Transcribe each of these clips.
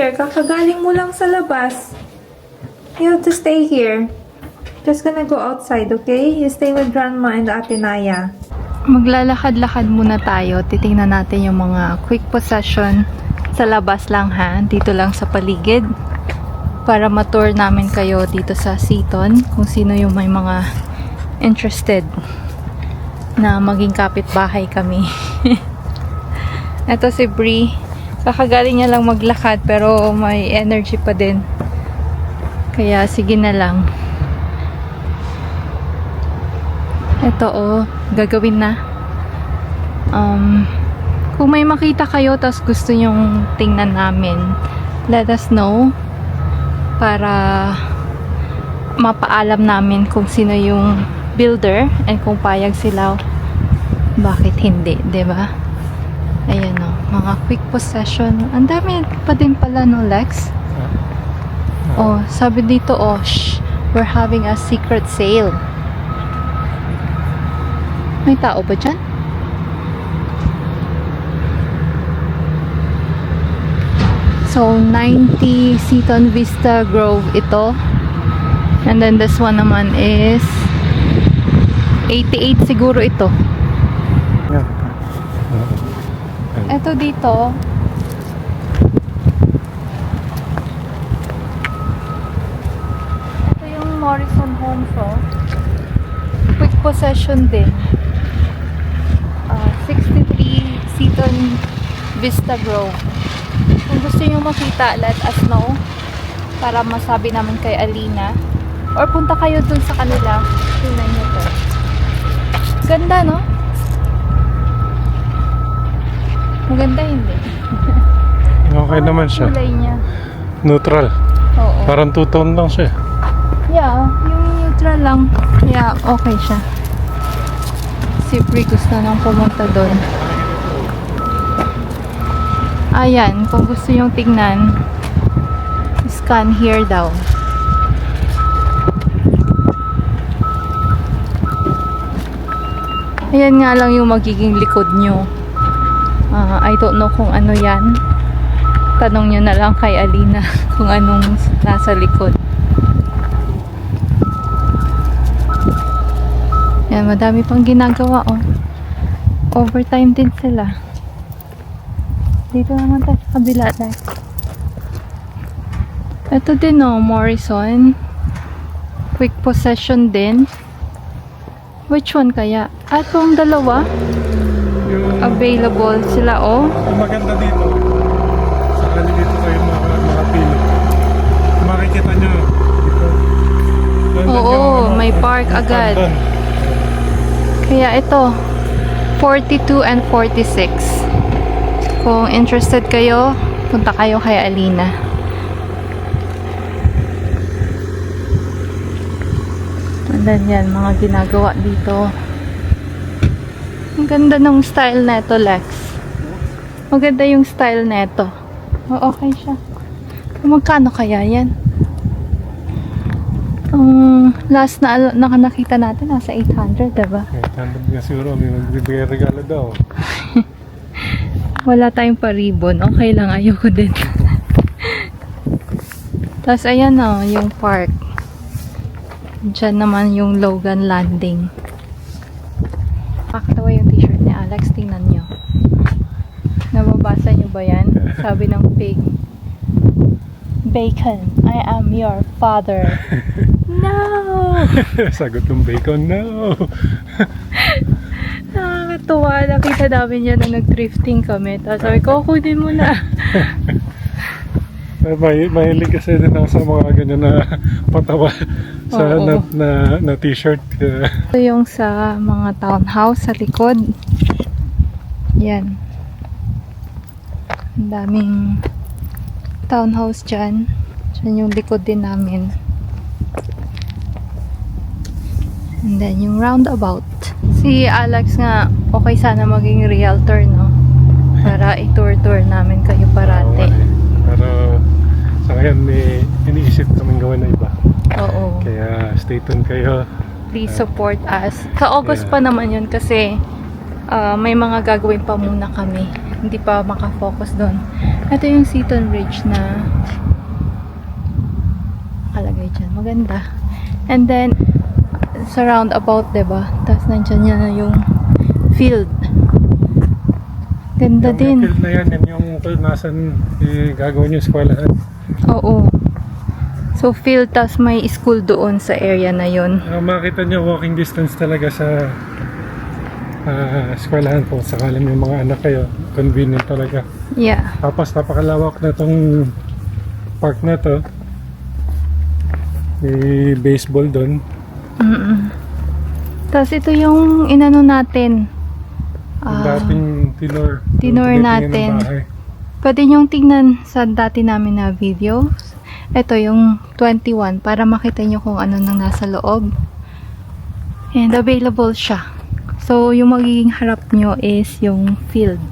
here? Kakagaling mo lang sa labas. You have to stay here. Just gonna go outside, okay? You stay with Grandma and Ate Naya. Maglalakad-lakad muna tayo. Titingnan natin yung mga quick possession sa labas lang ha. Dito lang sa paligid. Para ma-tour namin kayo dito sa Seaton. Kung sino yung may mga interested na maging kapitbahay kami. Ito si Bree. Kakagaling niya lang maglakad pero may energy pa din. Kaya sige na lang. Ito oh, gagawin na. Kung may makita kayo tas gusto nyong tingnan namin, let us know para mapaalam namin kung sino yung builder and kung payag sila, bakit hindi, 'di ba? Ayan oh, mga quick possession. Ang dami pa din pala no, Lex. Oh, sabi dito oh, shh, we're having a secret sale. May tao ba dyan? So, 90 Seaton Vista Grove ito. And then this one naman is 88 siguro ito. Ito dito. Ito yung Morrison Homes, oh. Quick possession din. 63 Seaton Vista Grove. Kung gusto nyo makita, let us know para masabi namin kay Alina or punta kayo dun sa kanila. Tingnan nyo to. Ganda, no? Maganda, hindi? Okay naman siya. Kulay niya. Neutral. Oo. Parang two-tone lang siya. Yeah, yung neutral lang. Yeah, okay siya. Si Brie gusto nang pumunta doon. Ayan, kung gusto yung tignan, scan here daw. Ayan nga lang yung magiging likod nyo. I don't know kung ano yan. Tanong nyo na lang kay Alina kung anong nasa likod. Yan, madami pang ginagawa, oh. Overtime din sila. Dito naman tayo sa kabila, like. Ito din, oh, Morrison. Quick possession din. Which one kaya? Atong dalawa? Yung Available sila, oh. ang maganda dito, sakali dito kayo makapili. Makikita nyo dito. Oo, may park agad. Kaya ito, 42 and 46. Kung interested kayo, punta kayo kay Alina. And then yan, mga ginagawa dito. Ang ganda ng style neto, Lex. Maganda yung style neto. Oh, okay siya. Magkano kaya yan? Last na nakita natin, nasa 800, diba? 800 nga siguro, may magbibigay regalo daw. Wala tayong pa-ribbon. Okay lang, ayoko din. Tapos ayan o, yung park. Diyan naman yung Logan Landing. Pakatawa yung t-shirt ni Alex. Tingnan nyo. Nababasa nyo ba yan? Sabi ng pig. Bacon, I am your father. No! Sagot ng bacon, no! Nakakatuwa. Nakita namin yan na nag-drifting kami. Tapos sabi ko, kunin mo na. Mahilig kasi din ako sa mga ganyan na patawa sa Oo. na t-shirt. Ito yung sa mga townhouse sa likod. Yan. Ang daming townhouse dyan. Dyan yung likod din namin. And then yung roundabout. Si Alex nga, okay sana maging realtor, no? Para i-tour-tour namin kayo parate. Pero sa ngayon may iniisip kaming gawin na iba. Oo. Kaya stay tuned kayo. Please support us. Sa August pa naman yun kasi may mga gagawin pa muna kami. Hindi pa makafocus doon. Ito yung Seaton Ridge na nakalagay dyan. Maganda. And then, sa roundabout, diba? Tapos nandyan yan na yung field. Ganda din. Yung field na yan yung kung nasan gagawin yung eskwelahan. Oo. So, field, tapos may school doon sa area na yun. Makita nyo walking distance talaga sa eskwelahan po. Sakaling may mga anak kayo, convenient talaga. Yeah. Tapos napakalawak na tong park na to. May baseball doon. Tapos ito yung inano natin. Yung dating tinor. Tinor Yung natin. ng bahay. Pwede nyong tingnan sa dati namin na videos. Ito yung 21 para makita nyo kung ano nang nasa loob. And available siya. So, yung magiging harap nyo is yung field.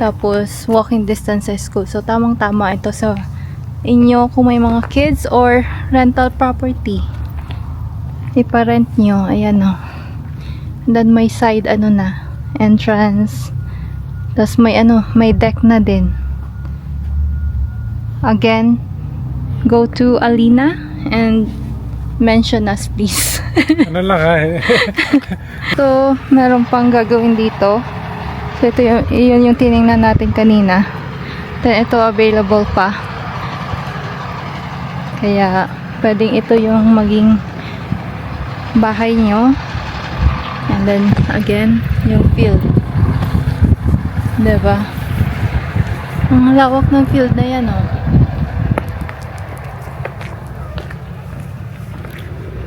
Tapos, walking distance sa school. So, tamang-tama ito sa inyo kung may mga kids or rental property. Iparent nyo. Ayan o. And then, may side ano na. Entrance. Tapos, may deck na din. Again, go to Alina and mention us please. Ano lang ha So, meron pang gagawin dito. So, ito yun yung tiningnan natin kanina. Then, ito available pa. Kaya, pwedeng ito yung maging bahay nyo. And then, again, yung field. Diba? Ang lawak ng field na yan, oh.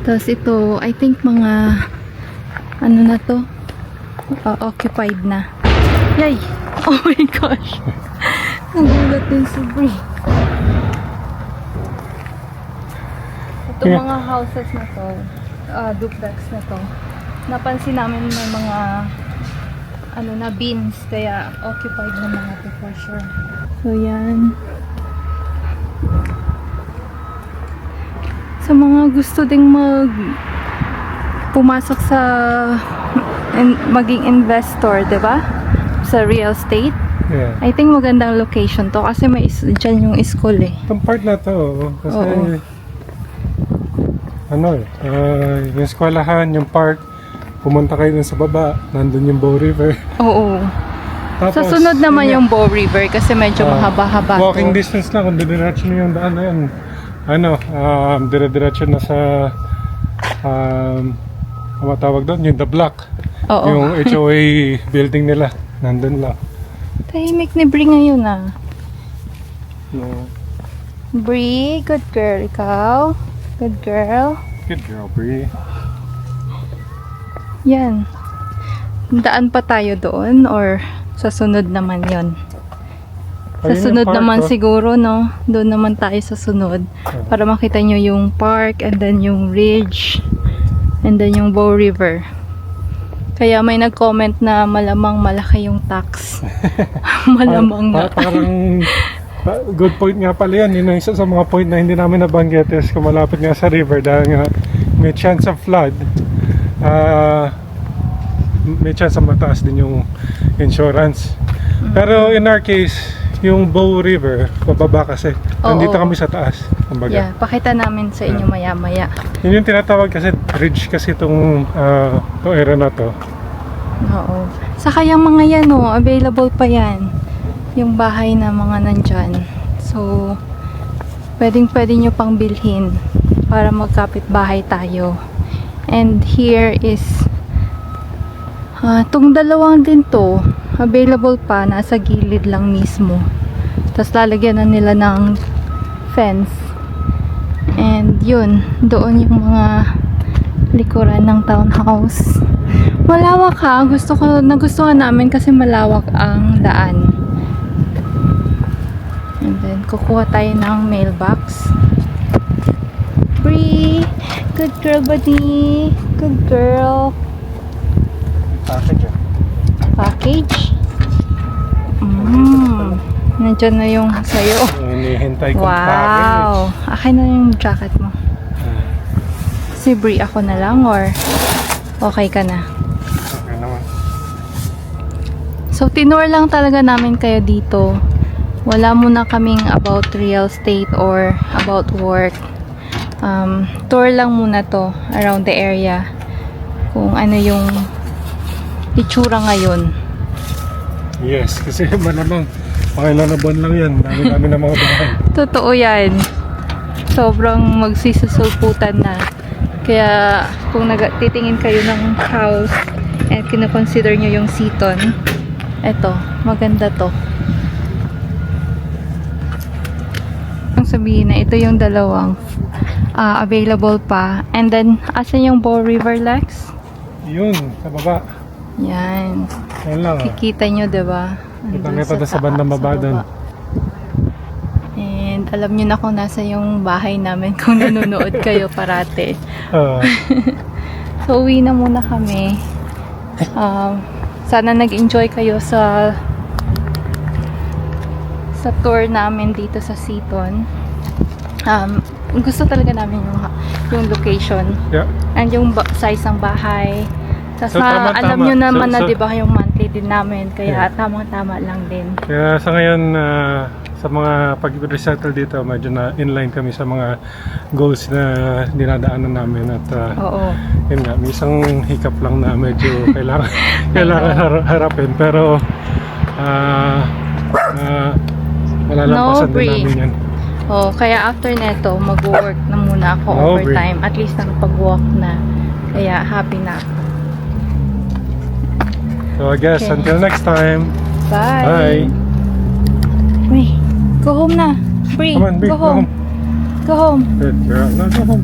Tapos ito, I think mga ano na to? Occupied na. Yay! Oh my gosh! Nagulat din si Brie. Ito mga houses na to, duplex na to. Napansin namin may mga ano na bins, kaya occupied na mga to for sure. So yan. Sa mga gusto ding pumasok sa maging investor, 'di ba? Sa real estate. Yeah. I think magandang location to kasi may dyan yung school eh. Itong part na to kasi Oo. yung eskwelahan, yung park, pumunta kayo dun sa baba, nandun yung Bow River. Oo. Tapos, Sa sunod naman yung Bow River kasi medyo mahaba-haba walking to. distance lang kung diretso na yung daan na yan. Dire-diretso na sa ano tawag doon? Yung The Block. Oo. Yung HOA building nila. Nandun lang. Tahimik ni Brie ngayon ah. No. Brie, good girl ikaw. Good girl. Good girl, Brie. Yan. Daan pa tayo doon or sa sunod naman yon. Sa Ayun yung sunod park, naman oh. siguro, no? Doon naman tayo sa sunod. Para makita nyo yung park and then yung ridge and then yung Bow River. Kaya may nag-comment na malamang malaki yung tax. Malamang na. Parang good point nga pala yan. Yun ang isa sa mga point na hindi namin nabanggit is kung malapit nga sa river dahil nga may chance of flood. May chance na mataas din yung insurance. Pero in our case, yung Bow River, pababa kasi. Nandito Oo. kami sa taas. Kumbaga. Yeah, pakita namin sa inyo maya-maya. Yun yung tinatawag kasi ridge kasi itong area na to. Oo. Saka yung mga yan, oh, available pa yan. Yung bahay na mga nandyan. So, pwedeng-pwede nyo pang bilhin para magkapit bahay tayo. And here is tong dalawang din to, available pa, nasa gilid lang mismo. Tapos lalagyan na nila ng fence. And yun, doon yung mga likuran ng townhouse. Malawak ha, nagustuhan namin kasi malawak ang daan. And then, kukuha tayo ng mailbox. Free! Good girl, buddy! Good girl! Package? Nandiyan na yung sayo. Hinihintay kong Wow! Akin na yung jacket mo. Si Brie, ako na lang or okay ka na? Okay naman. So, tinur lang talaga namin kayo dito. wala muna kaming about real estate or about work. Tour lang muna to around the area. Kung ano yung itsura ngayon. Yes, kasi malamang pakailan na buwan lang yan. Dami-dami na mga bahay. Totoo yan. Sobrang magsisusulputan na. Kaya kung titingin kayo ng house and kinoconsider nyo yung Seaton, eto, maganda to. Ang sabihin na ito yung dalawang available pa. And then, asan yung Bow River Lex? Yun, sa baba. Yan. Yan lang. Kikita nyo, diba? Kita sa bandang baba doon. And alam nyo na kung nasa yung bahay namin kung nanonood kayo parate. So, uwi na muna kami. Sana nag-enjoy kayo sa tour namin dito sa Seaton. Gusto talaga namin yung location. Yeah. And yung size ng bahay. Tapos So, tama-tama. alam nyo naman na So, 'di ba yung monthly din namin, kaya Yeah. tamang-tama lang din. Kaya sa ngayon, sa mga pag-resettle dito, medyo na inline kami sa mga goals na dinadaanan namin. At Oo. yun nga, may isang hiccup lang na medyo kailangan harapin. Pero malalampasan din Break. namin yan. Oh, kaya after neto, mag-work na muna ako No overtime. At least nakapag-walk na. Kaya happy na ako. So I guess, Okay. until next time. Bye! Bye! Wait, go home na. Free, Come on, Bri, go home. Go home. Good girl. No, go home.